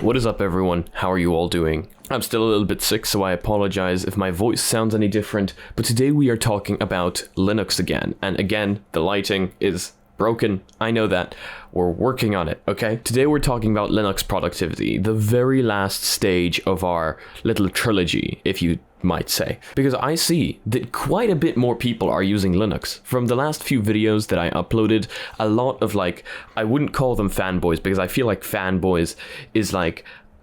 What is up, everyone? How are you all doing? I'm still a little bit sick, so I apologize if my voice sounds any different, but today we are talking about Linux again. And again, the lighting is broken. I know that. We're working on it, okay? Today we're talking about Linux productivity, the very last stage of our little trilogy, if you might say. Because I see that quite a bit more people are using Linux. From the last few videos that I uploaded, a lot of I wouldn't call them fanboys because I feel like fanboys is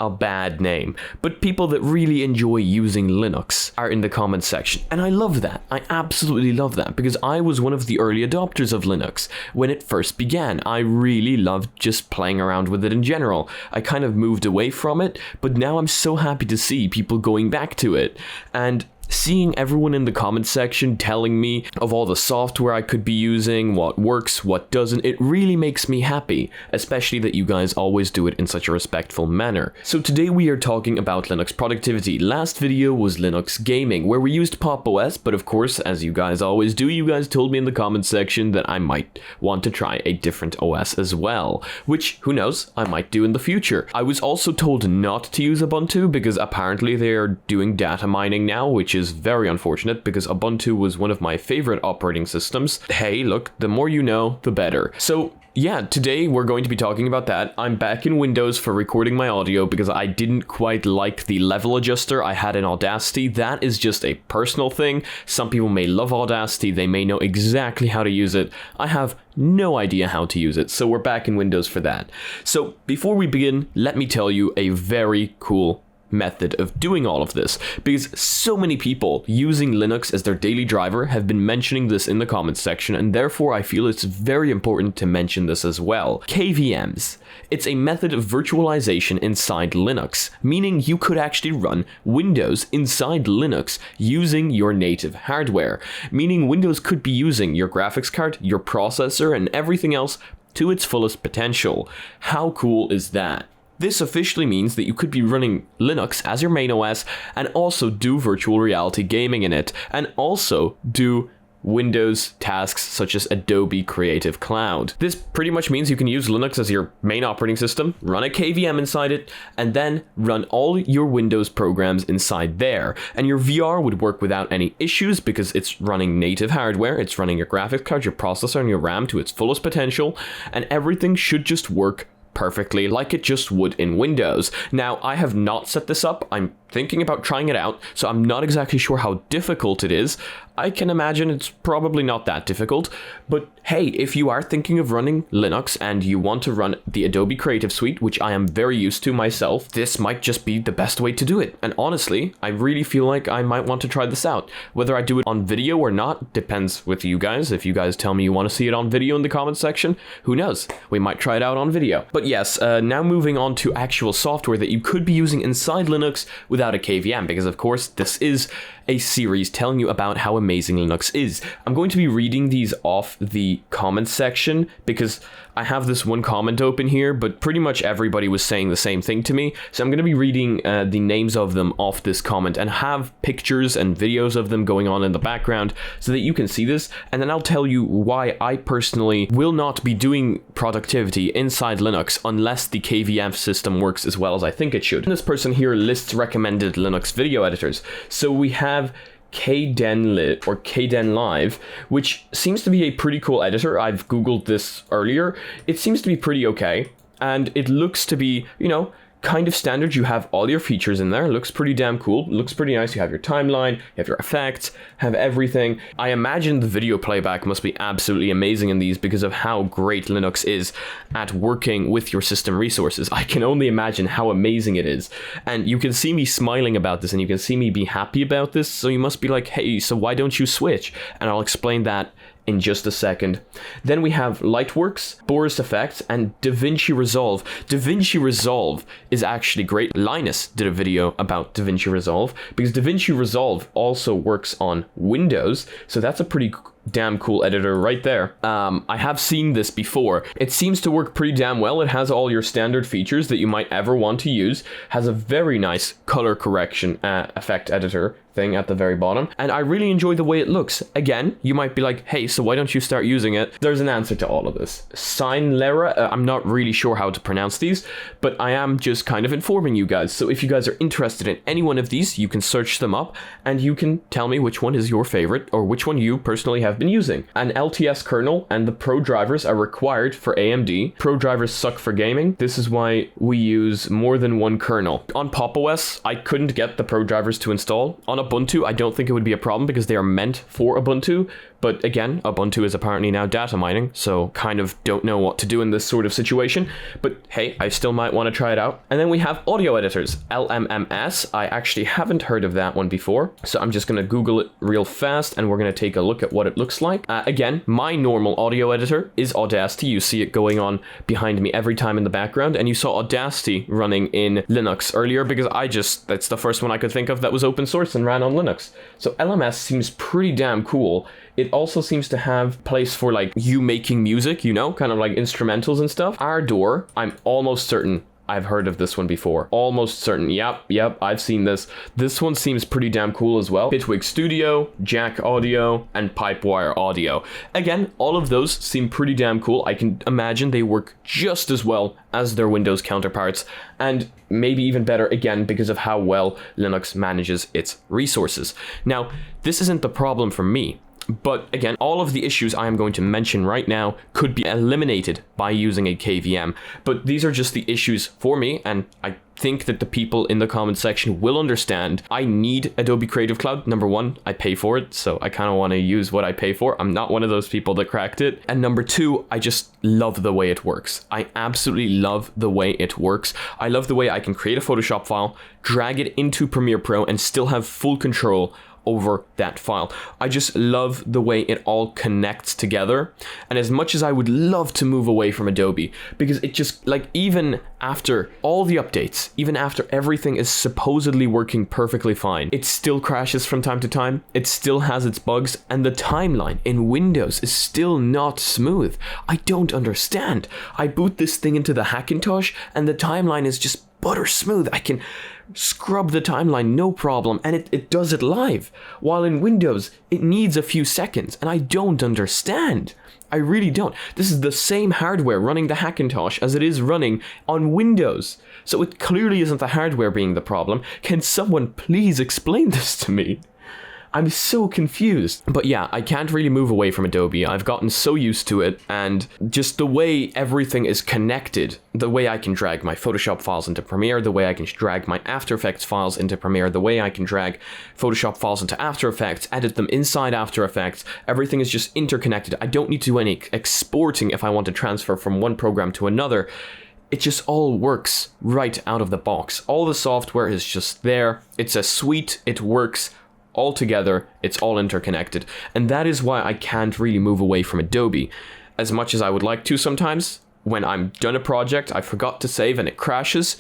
a bad name, but people that really enjoy using Linux are in the comments section, and I love that. I absolutely love that because I was one of the early adopters of Linux when it first began. I really loved just playing around with it in general. I kind of moved away from it, but now I'm so happy to see people going back to it and seeing everyone in the comments section telling me of all the software I could be using, what works, what doesn't. It really makes me happy, especially that you guys always do it in such a respectful manner. So today we are talking about Linux productivity. Last video was Linux gaming, where we used Pop! OS, but of course, as you guys always do, you guys told me in the comments section that I might want to try a different OS as well, which, who knows, I might do in the future. I was also told not to use Ubuntu because apparently they are doing data mining now, which is very unfortunate because Ubuntu was one of my favorite operating systems. Hey, look, the more you know, the better. So yeah, today we're going to be talking about that. I'm back in Windows for recording my audio because I didn't quite like the level adjuster I had in Audacity. That is just a personal thing. Some people may love Audacity. They may know exactly how to use it. I have no idea how to use it, so we're back in Windows for that. So before we begin, let me tell you a very cool method of doing all of this, because so many people using Linux as their daily driver have been mentioning this in the comments section, and therefore I feel it's very important to mention this as well. KVMs. It's a method of virtualization inside Linux, meaning you could actually run Windows inside Linux using your native hardware, meaning Windows could be using your graphics card, your processor, and everything else to its fullest potential. How cool is that? This officially means that you could be running Linux as your main OS and also do virtual reality gaming in it, and also do Windows tasks such as Adobe Creative Cloud. This pretty much means you can use Linux as your main operating system, run a KVM inside it, and then run all your Windows programs inside there. And your VR would work without any issues because it's running native hardware, it's running your graphics card, your processor, and your RAM to its fullest potential, and everything should just work perfectly like it just would in Windows. Now, I have not set this up. I'm thinking about trying it out, so I'm not exactly sure how difficult it is. I can imagine it's probably not that difficult, but hey, if you are thinking of running Linux and you want to run the Adobe Creative Suite, which I am very used to myself, this might just be the best way to do it. And honestly, I really feel like I might want to try this out. Whether I do it on video or not depends with you guys. If you guys tell me you want to see it on video in the comments section, who knows? We might try it out on video. But yes, now moving on to actual software that you could be using inside Linux without a KVM, because of course this is a series telling you about how amazing Linux is. I'm going to be reading these off the comments section because I have this one comment open here, but pretty much everybody was saying the same thing to me. So I'm going to be reading the names of them off this comment and have pictures and videos of them going on in the background so that you can see this. And then I'll tell you why I personally will not be doing productivity inside Linux unless the KVM system works as well as I think it should. And this person here lists recommended Linux video editors. So we have Kden or Kden Live, which seems to be a pretty cool editor. I've googled this earlier. It seems to be pretty okay, and it looks to be, you know, kind of standard. You have all your features in there. It looks pretty damn cool. It looks pretty nice. You have your timeline, you have your effects, have everything. I imagine the video playback must be absolutely amazing in these because of how great Linux is at working with your system resources. I can only imagine how amazing it is. And you can see me smiling about this and you can see me be happy about this. So you must be like, hey, so why don't you switch? And I'll explain that in just a second. Then we have Lightworks, Boris Effects, and DaVinci Resolve. DaVinci Resolve is actually great. Linus did a video about DaVinci Resolve because DaVinci Resolve also works on Windows, so that's a pretty damn cool editor right there. I have seen this before. It seems to work pretty damn well. It has all your standard features that you might ever want to use, has a very nice color correction effect editor, thing at the very bottom, and I really enjoy the way it looks. Again, you might be like, hey, so why don't you start using it? There's an answer to all of this. Signlera, I'm not really sure how to pronounce these, but I am just kind of informing you guys. So if you guys are interested in any one of these, you can search them up and you can tell me which one is your favorite or which one you personally have been using. An LTS kernel and the pro drivers are required for AMD. Pro drivers suck for gaming. This is why we use more than one kernel. On Pop! OS, I couldn't get the pro drivers to install. On Ubuntu, I don't think it would be a problem because they are meant for Ubuntu. But again, Ubuntu is apparently now data mining, so kind of don't know what to do in this sort of situation. But hey, I still might want to try it out. And then we have audio editors, Lmms. I actually haven't heard of that one before, so I'm just going to Google it real fast and we're going to take a look at what it looks like. Again, my normal audio editor is Audacity. You see it going on behind me every time in the background, and you saw Audacity running in Linux earlier because that's the first one I could think of that was open source and ran on Linux. So LMS seems pretty damn cool. It also seems to have place for like you making music, you know, kind of like instrumentals and stuff. Ardour, I'm almost certain I've heard of this one before. Almost certain. Yep, I've seen this. This one seems pretty damn cool as well. Bitwig Studio, Jack Audio, and Pipewire Audio. Again, all of those seem pretty damn cool. I can imagine they work just as well as their Windows counterparts, and maybe even better again because of how well Linux manages its resources. Now, this isn't the problem for me. But again, all of the issues I am going to mention right now could be eliminated by using a KVM. But these are just the issues for me, and I think that the people in the comment section will understand. I need Adobe Creative Cloud. Number one, I pay for it, so I kind of want to use what I pay for. I'm not one of those people that cracked it. And number two, I just love the way it works. I absolutely love the way it works. I love the way I can create a Photoshop file, drag it into Premiere Pro, and still have full control over that file. I just love the way it all connects together. And as much as I would love to move away from Adobe, because it just, like, even after all the updates, even after everything is supposedly working perfectly fine, it still crashes from time to time. It still has its bugs, and the timeline in Windows is still not smooth. I don't understand. I boot this thing into the Hackintosh and the timeline is just butter smooth. I can scrub the timeline no problem, and it does it live, while in Windows it needs a few seconds, and I don't understand. I really don't. This is the same hardware running the Hackintosh as it is running on Windows, so it clearly isn't the hardware being the problem. Can someone please explain this to me? I'm so confused. But yeah, I can't really move away from Adobe. I've gotten so used to it, and just the way everything is connected, the way I can drag my Photoshop files into Premiere, the way I can drag my After Effects files into Premiere, the way I can drag Photoshop files into After Effects, edit them inside After Effects, everything is just interconnected. I don't need to do any exporting if I want to transfer from one program to another. It just all works right out of the box. All the software is just there. It's a suite. It works all together. It's all interconnected, and that is why I can't really move away from Adobe as much as I would like to. Sometimes when I'm done a project, I forgot to save and it crashes.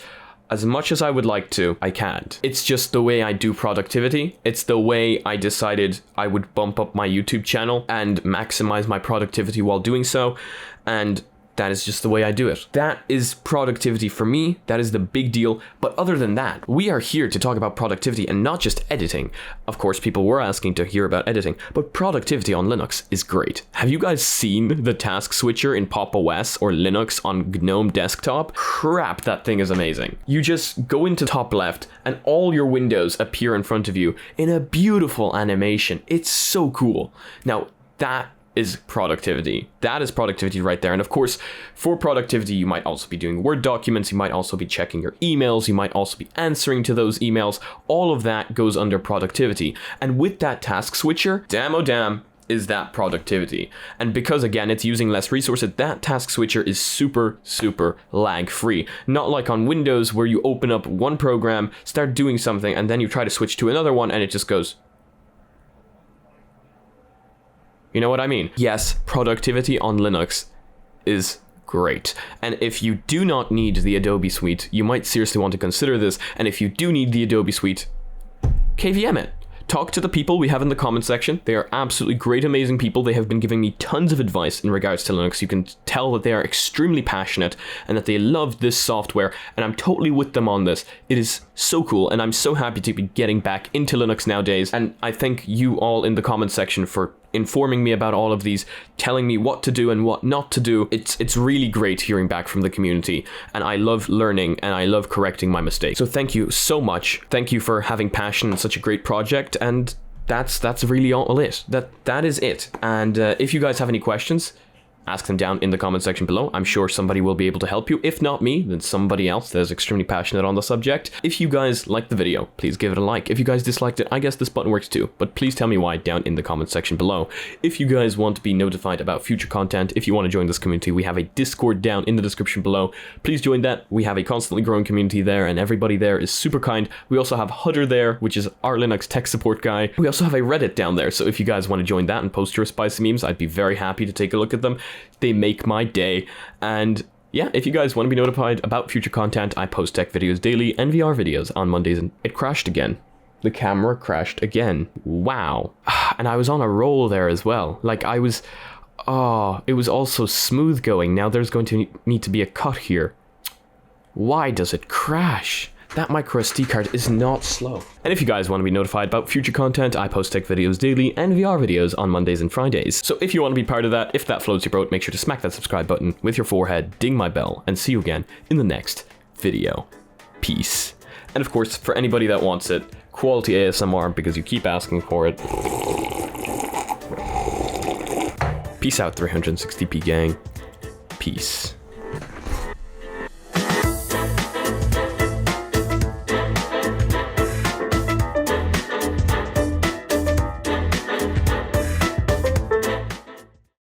As much as I would like to, I can't. It's just the way I do productivity. It's the way I decided I would bump up my YouTube channel and maximize my productivity while doing so, and that is just the way I do it. That is productivity for me. That is the big deal. But other than that, we are here to talk about productivity and not just editing. Of course, people were asking to hear about editing, but productivity on Linux is great. Have you guys seen the task switcher in Pop! OS or Linux on GNOME Desktop? Crap, that thing is amazing. You just go into top left and all your windows appear in front of you in a beautiful animation. It's so cool. Now, that is productivity. That is productivity right there. And of course, for productivity, you might also be doing Word documents, you might also be checking your emails, you might also be answering to those emails. All of that goes under productivity. And with that task switcher, damn oh damn, is that productivity. And because again, it's using less resources, that task switcher is super lag free. Not like on Windows where you open up one program, start doing something, and then you try to switch to another one and it just goes. You know what I mean? Yes, productivity on Linux is great. And if you do not need the Adobe suite, you might seriously want to consider this. And if you do need the Adobe suite, KVM it. talk to the people we have in the comment section. They are absolutely great, amazing people. They have been giving me tons of advice in regards to Linux. You can tell that they are extremely passionate and that they love this software, and I'm totally with them on this. It is so cool, and I'm so happy to be getting back into Linux nowadays, and I thank you all in the comment section for informing me about all of these, telling me what to do and what not to do. It's really great hearing back from the community, and I love learning and I love correcting my mistakes. So thank you so much. Thank you for having passion in such a great project, and that's really all it. That is it. And if you guys have any questions, ask them down in the comment section below. I'm sure somebody will be able to help you. If not me, then somebody else that is extremely passionate on the subject. If you guys liked the video, please give it a like. If you guys disliked it, I guess this button works too, but please tell me why down in the comment section below. If you guys want to be notified about future content, if you want to join this community, we have a Discord down in the description below. Please join that. We have a constantly growing community there, and everybody there is super kind. We also have Ardour there, which is our Linux tech support guy. We also have a Reddit down there, so if you guys want to join that and post your spicy memes, I'd be very happy to take a look at them. They make my day. And yeah, if you guys want to be notified about future content, I post tech videos daily and VR videos on Mondays. And it crashed again. The camera crashed again. Wow. And I was on a roll there as well. Like it was all so smooth going. Now there's going to need to be a cut here. Why does it crash? That micro SD card is not slow. And if you guys want to be notified about future content, I post tech videos daily and VR videos on Mondays and Fridays. So if you want to be part of that, if that floats your boat, make sure to smack that subscribe button with your forehead, ding my bell, and see you again in the next video. Peace. And of course, for anybody that wants it, quality ASMR because you keep asking for it. Peace out, 360p gang. Peace.